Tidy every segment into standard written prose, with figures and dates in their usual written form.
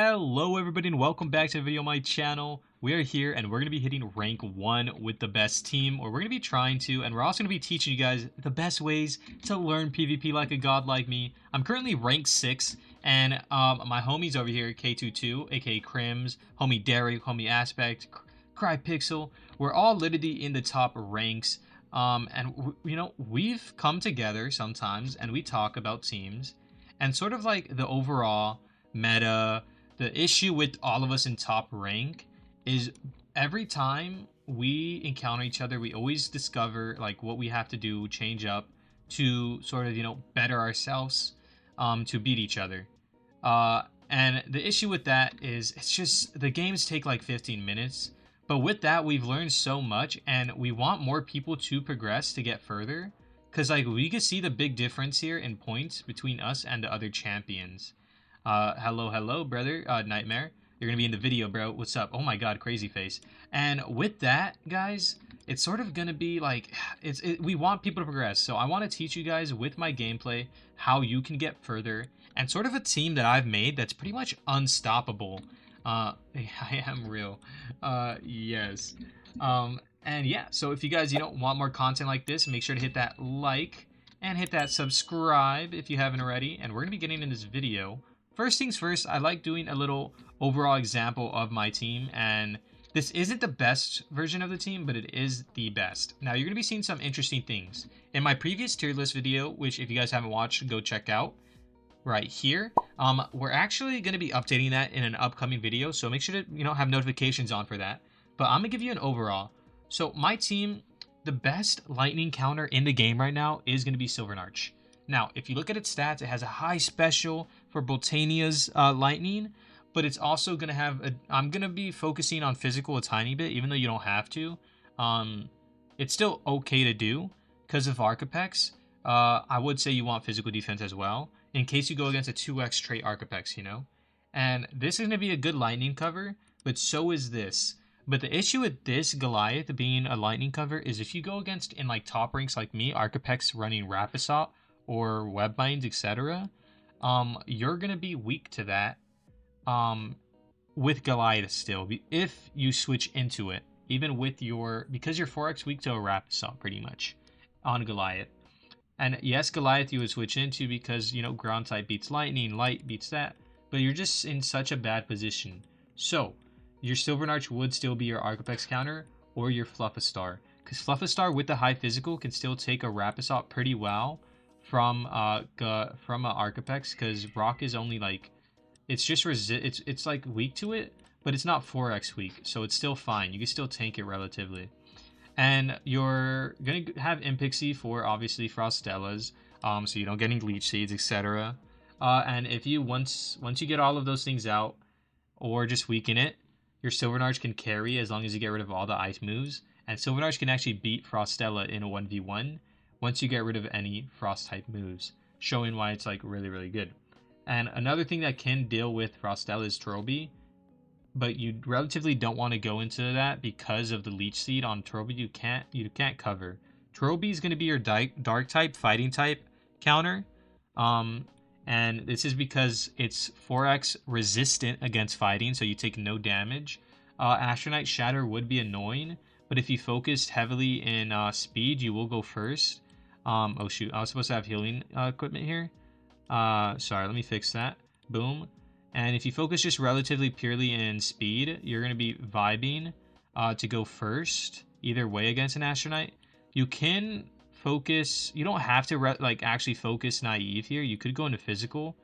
Hello everybody and welcome back to a video on my channel. We are here and we're going to be hitting rank 1 with the best team, or we're going to be trying to, and we're also going to be teaching you guys the best ways to learn PvP like a god like me. I'm currently rank 6 and my homies over here, K22, aka Crims, homie Derek, homie Aspect, Crypixel, we're all literally in the top ranks. We've come together sometimes and we talk about teams and sort of like the overall meta. The issue with all of us in top rank is every time we encounter each other, we always discover like what we have to do, change up to sort of, better ourselves, to beat each other. And the issue with that is it's just the games take like 15 minutes. But with that, we've learned so much and we want more people to progress to get further. Because like we can see the big difference here in points between us and the other champions. Hello, brother, Nightmare. You're gonna be in the video, bro. What's up? Oh my god, crazy face. And with that, guys, it's sort of gonna be like, we want people to progress. So I want to teach you guys with my gameplay how you can get further and sort of a team that I've made that's pretty much unstoppable. I am real. Yes. And yeah, so if you guys, want more content like this, make sure to hit that like and hit that subscribe if you haven't already. And we're gonna be getting in this video. First things first, I like doing a little overall example of my team, and this isn't the best version of the team, but it is the best. Now, you're going to be seeing some interesting things. In my previous tier list video, which if you guys haven't watched, go check out right here, we're actually going to be updating that in an upcoming video, so make sure to, have notifications on for that. But I'm going to give you an overall. So my team, the best lightning counter in the game right now is going to be Silvanarch. Now, if you look at its stats, it has a high special for Botania's lightning, but it's also going to have I'm going to be focusing on physical a tiny bit, even though you don't have to. It's still okay to do because of Archapex. I would say you want physical defense as well, in case you go against a 2x trait Archapex, And this is going to be a good lightning cover, but so is this. But the issue with this Goliath being a lightning cover is if you go against in like top ranks like me, Archapex running Rapisot, or webmines, etc., you're gonna be weak to that with Goliath still, if you switch into it, even with because you're 4x weak to a Rapisot pretty much on Goliath. And yes, Goliath you would switch into because ground type beats lightning, light beats that, but you're just in such a bad position. So your Silvanarch would still be your Archapex counter or your Fluffastar, because Fluffastar with the high physical can still take a Rapisot pretty well from a Archapex, because rock is only like, it's just it's like weak to it, but it's not 4x weak, so it's still fine. You can still tank it relatively. And you're gonna have Impixie for obviously Frostellas, so you don't get any leech seeds, etc. And if you once you get all of those things out, or just weaken it, your Silvanarch can carry as long as you get rid of all the ice moves, and Silvanarch can actually beat Frostella in a 1v1 once you get rid of any frost type moves, showing why it's like really, really good. And another thing that can deal with Frostella is Tropy, but you relatively don't want to go into that because of the leech seed on Tropy. You can't cover. Tropy is going to be your dark type, fighting type counter. And this is because it's 4x resistant against fighting, so you take no damage. Astronite Shatter would be annoying, but if you focused heavily in speed, you will go first. Oh shoot, I was supposed to have healing equipment here. Sorry, let me fix that. Boom. And if you focus just relatively purely in speed, you're going to be vibing to go first, either way against an Astronite. You can focus, you don't have to actually focus naive here. You could go into physical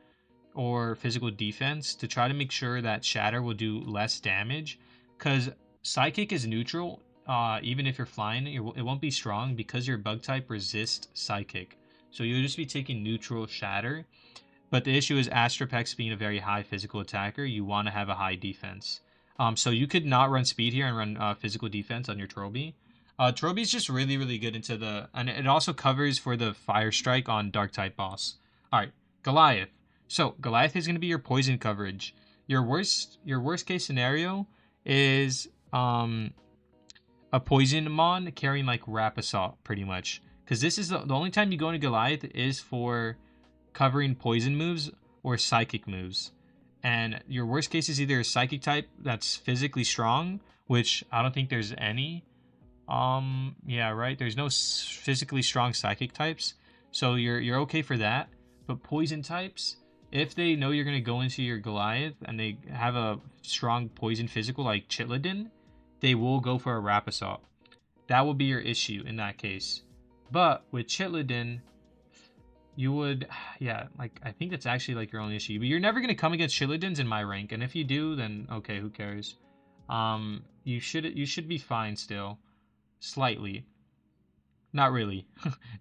or physical defense to try to make sure that Shatter will do less damage, because Psychic is neutral. Even if you're flying, it won't be strong because your bug type resists Psychic. So you'll just be taking neutral Shatter. But the issue is Astropex being a very high physical attacker, you want to have a high defense. So you could not run speed here and run physical defense on your Troby. Troby is just really, really good and it also covers for the Fire Strike on Dark type boss. Alright, Goliath. So Goliath is going to be your poison coverage. Your worst case scenario is a Poisonmon carrying like Rapisot pretty much, because this is the only time you go into Goliath is for covering poison moves or psychic moves. And your worst case is either a psychic type that's physically strong, which I don't think there's any. Yeah, right. There's no physically strong psychic types, so you're okay for that. But poison types, if they know you're gonna go into your Goliath and they have a strong poison physical like Chitlodin, they will go for a Rap Assault. That will be your issue in that case. But with Chitlodin, you would, yeah, like I think that's actually like your only issue. But you're never gonna come against Chitlodins in my rank, and if you do, then okay, who cares? You should be fine still. Slightly. Not really.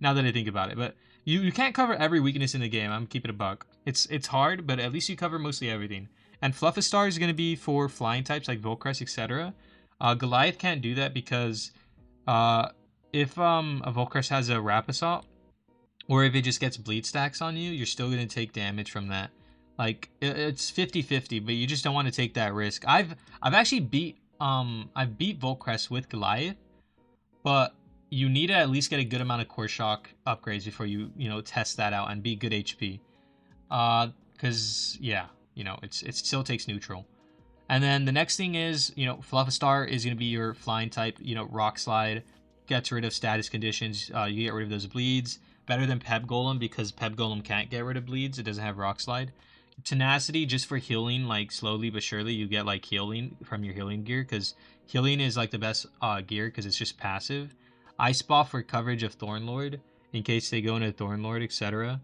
Now that I think about it. But you can't cover every weakness in the game. I'm keeping it a buck. It's hard, but at least you cover mostly everything. And Fluffistar is going to be for flying types like Volcrest, etc. Goliath can't do that because if a Volcrest has a Rap Assault, or if it just gets bleed stacks on you, you're still going to take damage from that. Like it's 50-50, but you just don't want to take that risk. I've actually beat Volcrest with Goliath, but you need to at least get a good amount of core shock upgrades before you test that out and be good HP. Because yeah, it still takes neutral. And then the next thing is, Fluffistar is going to be your flying type, Rock Slide, gets rid of status conditions, you get rid of those bleeds. Better than Peb Golem because Peb Golem can't get rid of bleeds, it doesn't have Rock Slide. Tenacity, just for healing, like slowly but surely you get like healing from your healing gear, because healing is like the best gear because it's just passive. Ice Ball for coverage of Thornlord in case they go into Thornlord, etc.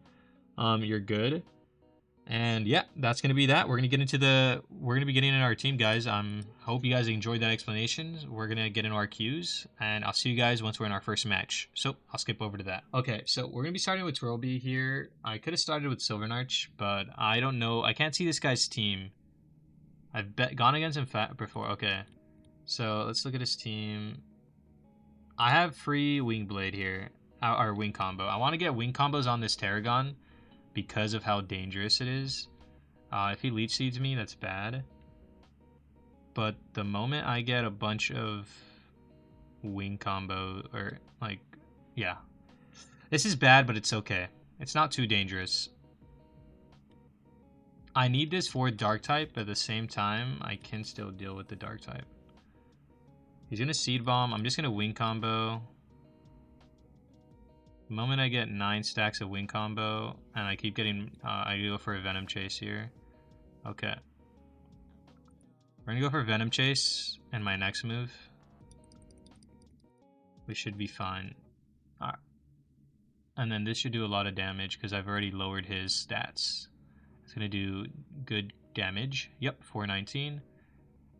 You're good. And yeah, that's gonna be that. We're gonna be getting into our team, guys. Hope you guys enjoyed that explanation. We're gonna get into our queues, and I'll see you guys once we're in our first match. So I'll skip over to that. Okay, so we're gonna be starting with Trilby here. I could have started with Silvanarch, but I don't know. I can't see this guy's team. I've gone against him before. Okay, so let's look at his team. I have free Wing Blade here, our Wing Combo. I want to get Wing Combos on this Tarragon because of how dangerous it is. If he Leech Seeds me, that's bad. But the moment I get a bunch of Wing Combo, or like, yeah. This is bad, but it's okay. It's not too dangerous. I need this for Dark type, but at the same time, I can still deal with the Dark type. He's going to Seed Bomb. I'm just going to Wing Combo. The moment I get 9 stacks of Wing Combo, and I keep getting, I go for a Venom Chase here. Okay. We're going to go for Venom Chase in my next move. We should be fine. Alright. And then this should do a lot of damage because I've already lowered his stats. It's going to do good damage. Yep, 419.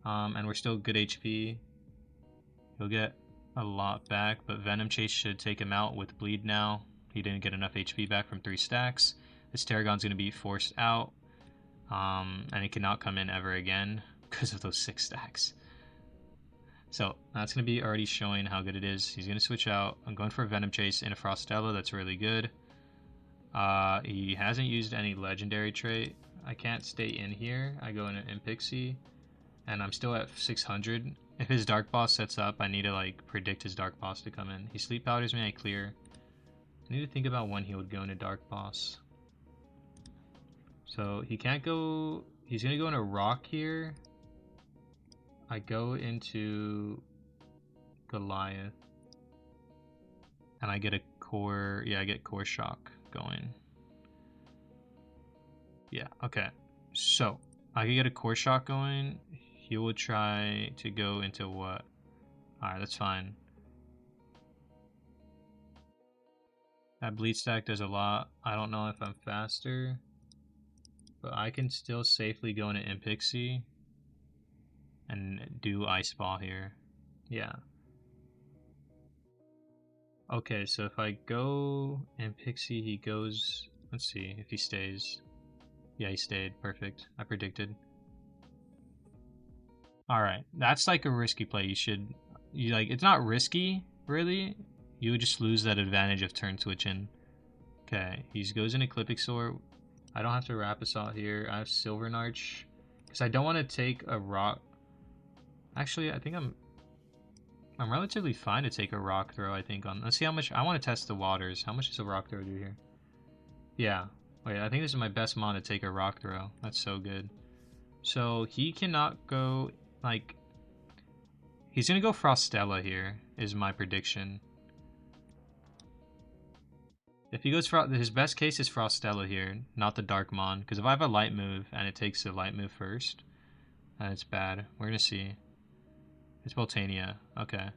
And we're still good HP. He'll get a lot back, but Venom Chase should take him out with Bleed now. He didn't get enough HP back from 3 stacks. This Tarragon's going to be forced out, and it cannot come in ever again because of those 6 stacks. So that's going to be already showing how good it is. He's going to switch out. I'm going for a Venom Chase in a Frostella. That's really good. He hasn't used any legendary trait. I can't stay in here. I go in Pixie, and I'm still at 600. If his Dark Boss sets up, I need to like predict his Dark Boss to come in. He Sleep Powders me, I clear. I need to think about when he would go into Dark Boss. So he can't go. He's gonna go into Rock here. I go into Goliath, and I get a core. Yeah, I get Core Shock going. Yeah. Okay. So I can get a Core Shock going. He will try to go into what? Alright, that's fine. That Bleed Stack does a lot. I don't know if I'm faster, but I can still safely go into Impixie and do Ice Ball here. Yeah. Okay, so if I go Impixie, he goes... Let's see if he stays. Yeah, he stayed. Perfect. I predicted. Alright, that's like a risky play. It's not risky, really. You would just lose that advantage of turn switching. Okay, he goes into Clippixor. I don't have to Rap Assault here. I have Silvanarch. Because I don't want to take a rock. Actually, I think I'm relatively fine to take a rock throw, I think. Let's see how much. I want to test the waters. How much does a rock throw do here? Yeah. Wait, I think this is my best mon to take a rock throw. That's so good. So he cannot go, like, he's gonna go Frostella here, is my prediction. If he goes for his best case is Frostella here, not the Darkmon, because if I have a light move and it takes a light move first, then it's bad. We're gonna see. It's Boltania. Okay.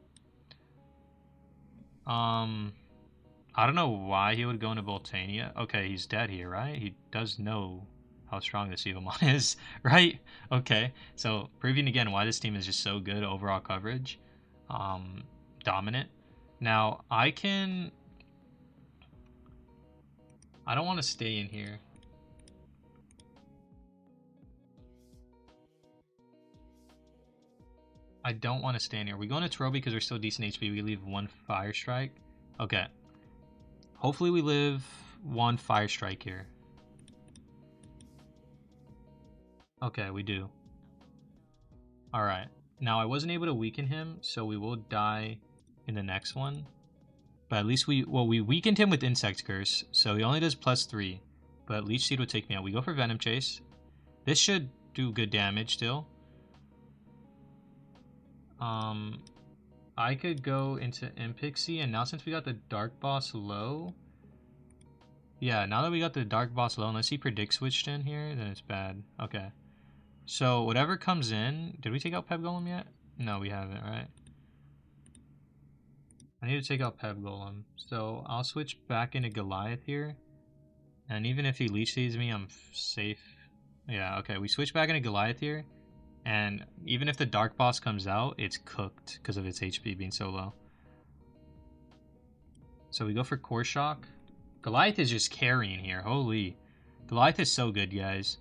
I don't know why he would go into Boltania. Okay, he's dead here, right? He does know how strong this Evomon is, right? Okay, so proving again why this team is just so good overall coverage, dominant. Now I don't want to stay in here. I don't want to stay in here. We go into Troby because we're still decent HP. We leave one Fire Strike. Okay. Hopefully we live one Fire Strike here. Okay, we do. Alright. Now, I wasn't able to weaken him, so we will die in the next one. But at least we weakened him with Insect Curse, so he only does +3. But Leech Seed would take me out. We go for Venom Chase. This should do good damage still. I could go into Impixie, and now since we got the Dark Boss low... Yeah, now that we got the Dark Boss low, unless he Predict switched in here, then it's bad. Okay. So, whatever comes in... Did we take out Peb Golem yet? No, we haven't, right? I need to take out Peb Golem. So, I'll switch back into Goliath here. And even if he Leech Seeds me, I'm safe. Yeah, okay. We switch back into Goliath here. And even if the Dark Boss comes out, it's cooked because of its HP being so low. So we go for Core Shock. Goliath is just carrying here. Holy. Goliath is so good, guys.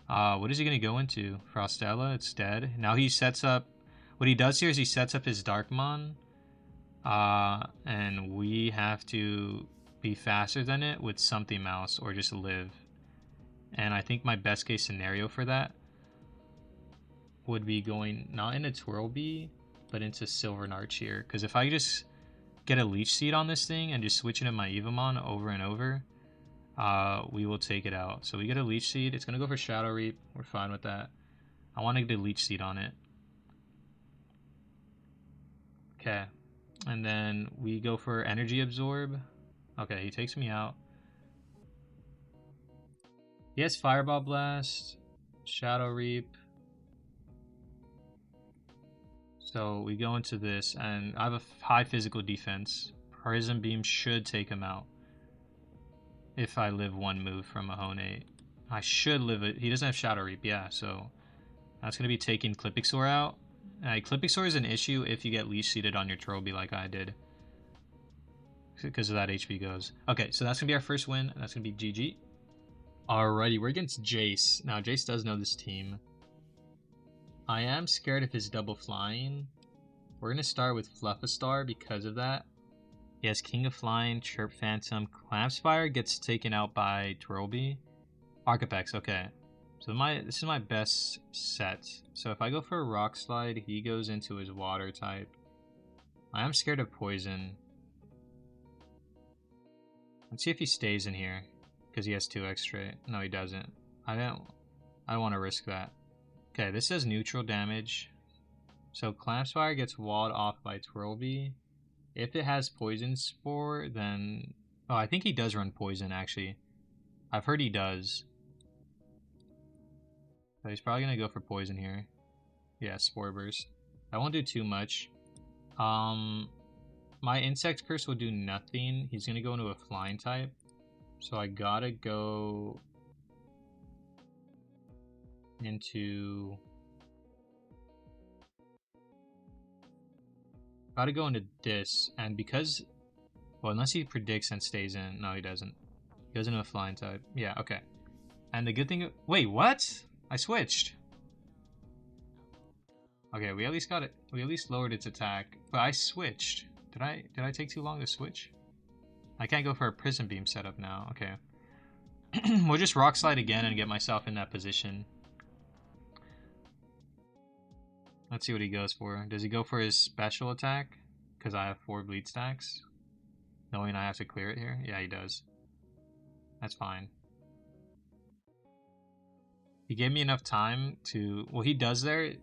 What is he going to go into? Frostella, it's dead. Now he sets up... What he does here is he sets up his Darkmon. And we have to be faster than it with Something Mouse or just live. And I think my best case scenario for that would be going not into Twirlbee, but into Silvanarch here. Because if I just get a Leech Seed on this thing and just switch it in my Evomon over and over, we will take it out. So we get a Leech Seed. It's going to go for Shadow Reap. We're fine with that. I want to get a Leech Seed on it. Okay. And then we go for Energy Absorb. Okay, he takes me out. He has Fireball Blast, Shadow Reap. So we go into this, and I have a high physical defense. Prism Beam should take him out. If I live one move from a Honate. I should live it. He doesn't have Shadow Reap, yeah, so that's going to be taking Clippixor out. Clippixor is an issue if you get Leech Seeded on your Troby like I did. Because of that HP goes. Okay, so that's going to be our first win. And that's going to be GG. Alrighty, we're against Jace. Now, Jace does know this team. I am scared of his double flying. We're going to start with Fluffastar because of that. He has King of Flying, Chirp Phantom, Clampspire gets taken out by Twirlbee. Arcapex, okay. So this is my best set. So if I go for a Rock Slide, he goes into his Water type. I am scared of Poison. Let's see if he stays in here. Because he has 2x straight. No, he doesn't. I don't want to risk that. Okay, this says neutral damage. So Clampspire gets walled off by Twirlbee. If it has Poison Spore, then... Oh, I think he does run Poison, actually. I've heard he does. So he's probably going to go for Poison here. Yeah, Spore Burst. I won't do too much. My Insect Curse will do nothing. He's going to go into a Flying type. So I gotta go into... Gotta go into this, and because... Well, unless he predicts and stays in. No, he doesn't. He goes into a Flying type. Yeah, okay. And the good thing... Wait, what? I switched. Okay, we at least got it. We at least lowered its attack. But I switched. Did I take too long to switch? I can't go for a Prism Beam setup now. Okay. We'll just Rock Slide again and get myself in that position. Let's see what he goes for. Does he go for his special attack? Because I have 4 bleed stacks. Knowing I have to clear it here? Yeah, he does. That's fine. He gave me enough time to... What he does there,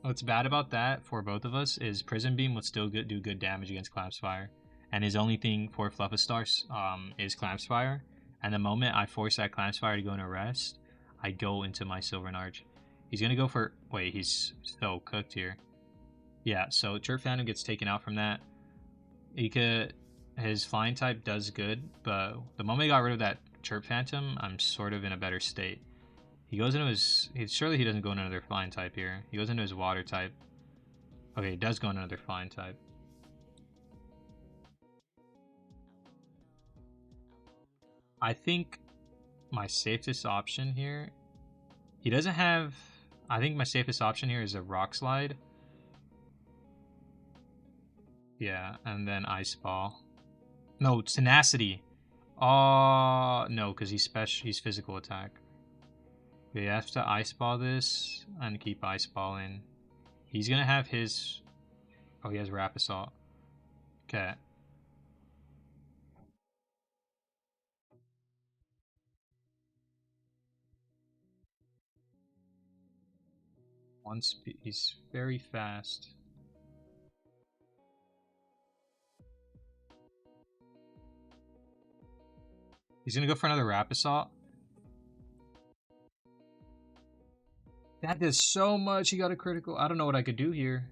what's bad about that for both of us is Prison Beam would still do good damage against Clamps Fire. And his only thing for Fluffistar is Clamps Fire. And the moment I force that Clamps Fire to go into rest, I go into my Silvanarch. He's going to go for... Wait, he's so cooked here. Yeah, so Chirp Phantom gets taken out from that. His flying type does good, but the moment he got rid of that Chirp Phantom, I'm sort of in a better state. He goes into his... Surely he doesn't go into another flying type here. He goes into his water type. Okay, he does go into another flying type. I think my safest option here... He doesn't have... I think my safest option here is a Rock Slide. Yeah, and then Ice Ball. No, Tenacity. Oh, no, because he's physical attack. We have to Ice Ball this and keep Ice Balling. He's going to have his... Oh, he has Rap Assault. Okay. He's very fast. He's gonna go for another Rap Assault. That does so much. He got a critical. I don't know what I could do here.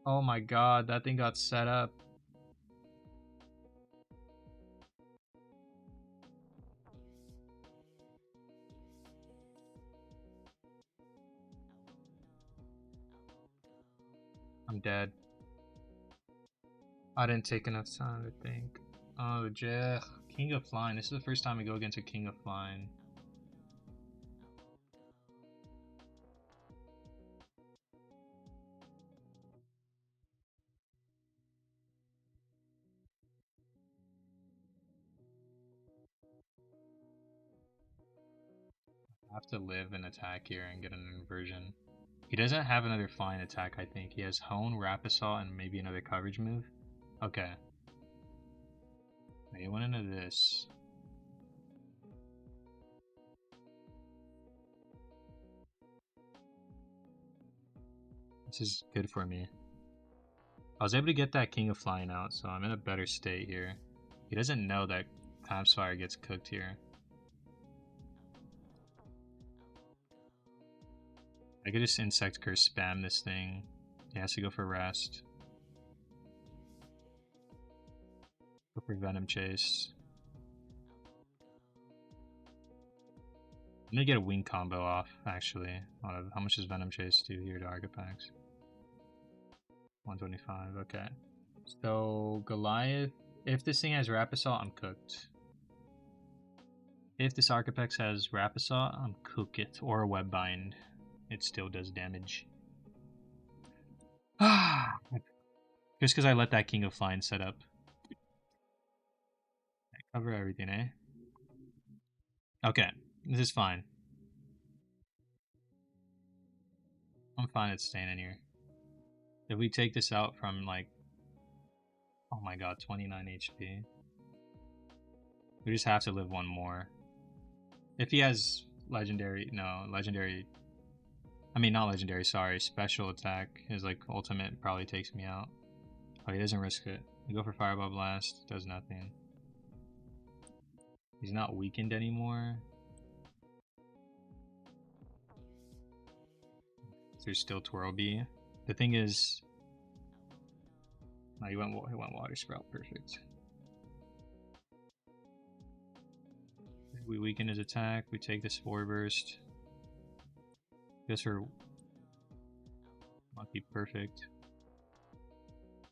Oh my god, that thing got set up. I'm dead. I didn't take enough time to think. Oh, Jeh. King of Flying. This is the first time we go against a King of Flying. I have to live and attack here and get an inversion. He doesn't have another flying attack, I think. He has Hone, Rap Assault, and maybe another coverage move. Okay. He went into this. This is good for me. I was able to get that King of Flying out, so I'm in a better state here. He doesn't know that Clamps Fire gets cooked here. I could just Insect Curse spam this thing. He has to go for rest. Go for Venom Chase. I'm gonna get a wing combo off, actually. How much does Venom Chase do here to Archipelago? 125, okay. So, Goliath, if this thing has Rap Assault, I'm cooked. If this Archipelago has Rap Assault, I'm cooked. Or a Web Bind. It still does damage. Just because I let that King of Flying set up. I cover everything, eh? Okay, this is fine. I'm fine at staying in here. If we take this out from like... Oh my god, 29 HP. We just have to live one more. If he has legendary... No, legendary... I mean, not legendary, sorry. Special attack. His like ultimate probably takes me out. Oh, he doesn't risk it. We go for Fireball Blast. Does nothing. He's not weakened anymore. There's still Twirl Bee. The thing is... No, he went Water Sprout. Perfect. We weaken his attack. We take the Spore Burst. Goes for... Might be perfect.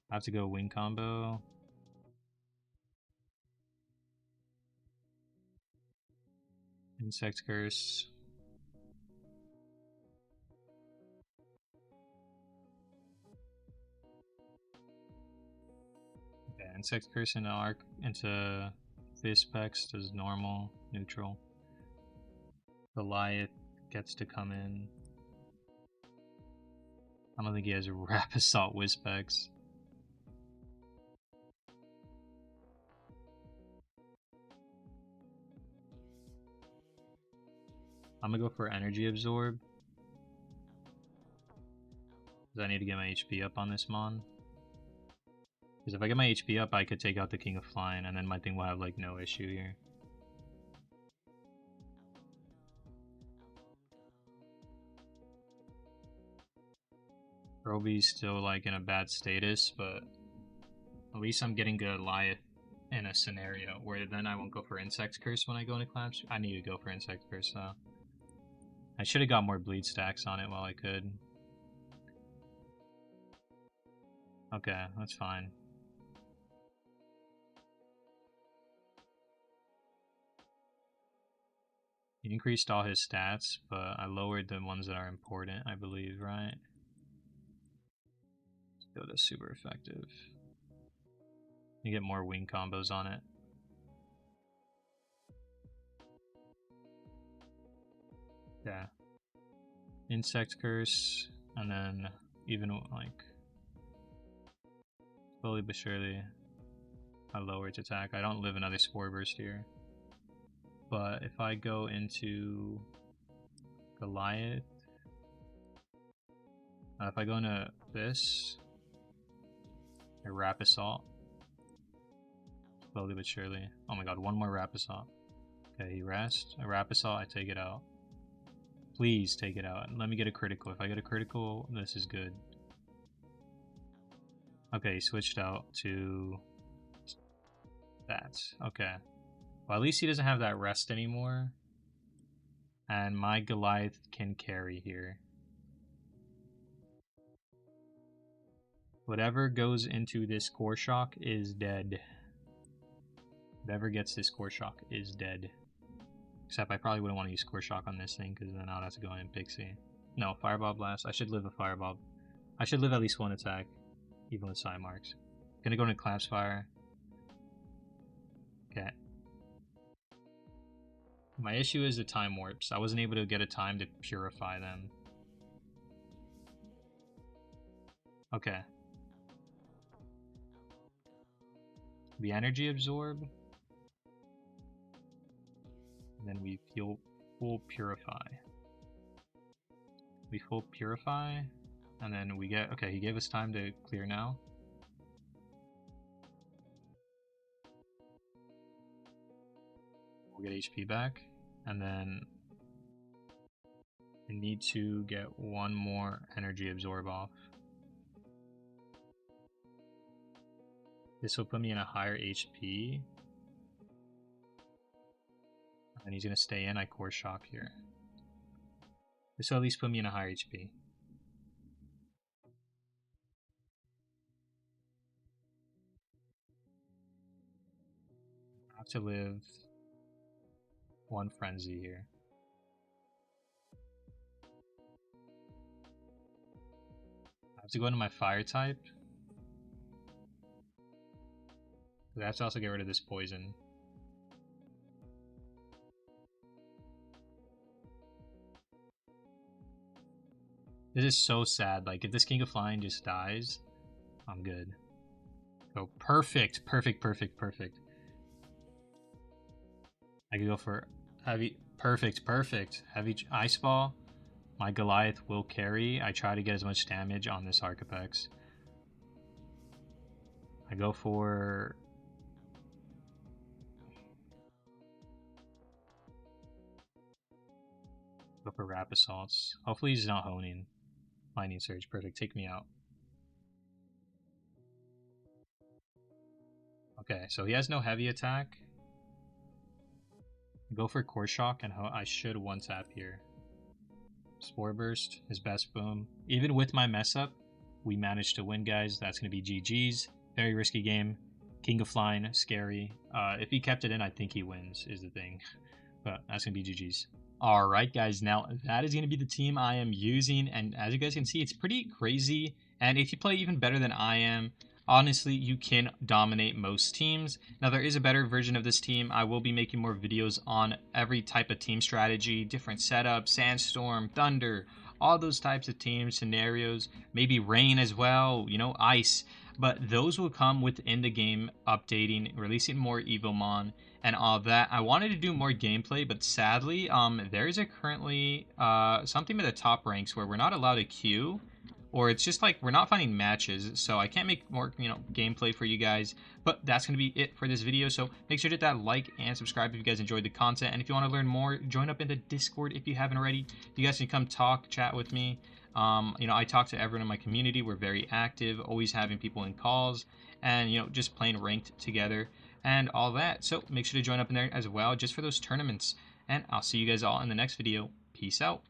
I have to go wing combo. Insect Curse. Okay, Insect Curse into Arc into Fispex does normal, neutral. Goliath gets to come in. I don't think he has a Rap Assault Wispex. I'm gonna go for energy absorb. Because I need to get my HP up on this Mon. Because if I get my HP up, I could take out the King of Flying, and then my thing will have like no issue here. Roby's still like in a bad status, but at least I'm getting Goliath in a scenario where then I won't go for Insect Curse when I go into Collapse. I need to go for Insect Curse though. I should have got more bleed stacks on it while I could. Okay, that's fine. He increased all his stats, but I lowered the ones that are important, I believe, right? Let's go to super effective. You get more wing combos on it. Yeah. Insect Curse, and then even like slowly but surely I lower its attack. I don't live another Spore Burst here. But if I go into Goliath, if I go into this, a Rap Assault, slowly but surely. Oh my god, one more Rap Assault. Okay, he rests. A Rap Assault, I take it out. Please take it out. Let me get a critical. If I get a critical, this is good. Okay, he switched out to that. Okay. Well, at least he doesn't have that rest anymore. And my Goliath can carry here. Whatever goes into this Core Shock is dead. Whatever gets this Core Shock is dead. Except I probably wouldn't want to use Core Shock on this thing because then I would have to go in Pixie. No, Fireball Blast. I should live a Fireball. I should live at least one attack, even with side marks. Gonna go into Collapse Fire. Okay. My issue is the time warps. I wasn't able to get a time to purify them. Okay. We energy absorb. And then we feel full purify. We full purify. And then we get, okay, he gave us time to clear now. We'll get HP back. And then we need to get one more energy absorb off. This will put me in a higher HP. And he's going to stay in. I Core Shock here. This will at least put me in a higher HP. I have to live one Frenzy here. I have to go into my Fire type. I have to also get rid of this poison. This is so sad. Like, if this King of Flying just dies, I'm good. So perfect, perfect, perfect, perfect. I could go for heavy, perfect, perfect. Heavy Ice Ball. My Goliath will carry. I try to get as much damage on this Archapex. I go for... Go for Rap Assaults. Hopefully he's not honing. Lightning Surge, perfect. Take me out. Okay, so he has no heavy attack. Go for Core Shock, and I should one tap here. Spore Burst, his best boom. Even with my mess up, we managed to win, guys. That's going to be GG's. Very risky game. King of Flying, scary. If he kept it in, I think he wins, is the thing. But that's going to be GG's. Alright guys, now that is going to be the team I am using, and as you guys can see, it's pretty crazy, and if you play even better than I am, honestly, you can dominate most teams. Now, there is a better version of this team. I will be making more videos on every type of team strategy, different setups, Sandstorm, Thunder, all those types of team scenarios, maybe Rain as well, you know, Ice, but those will come within the game updating, releasing more Evomon, and all that. I wanted to do more gameplay, but sadly, there's a currently something with the top ranks where we're not allowed to queue, or it's just like we're not finding matches, so I can't make more, gameplay for you guys. But that's going to be it for this video, so make sure to hit that like and subscribe if you guys enjoyed the content, and if you want to learn more, join up in the Discord if you haven't already. You guys can come talk, chat with me. I talk to everyone in my community. We're very active, always having people in calls, and just playing ranked together and all that. So make sure to join up in there as well, just for those tournaments. And I'll see you guys all in the next video. Peace out.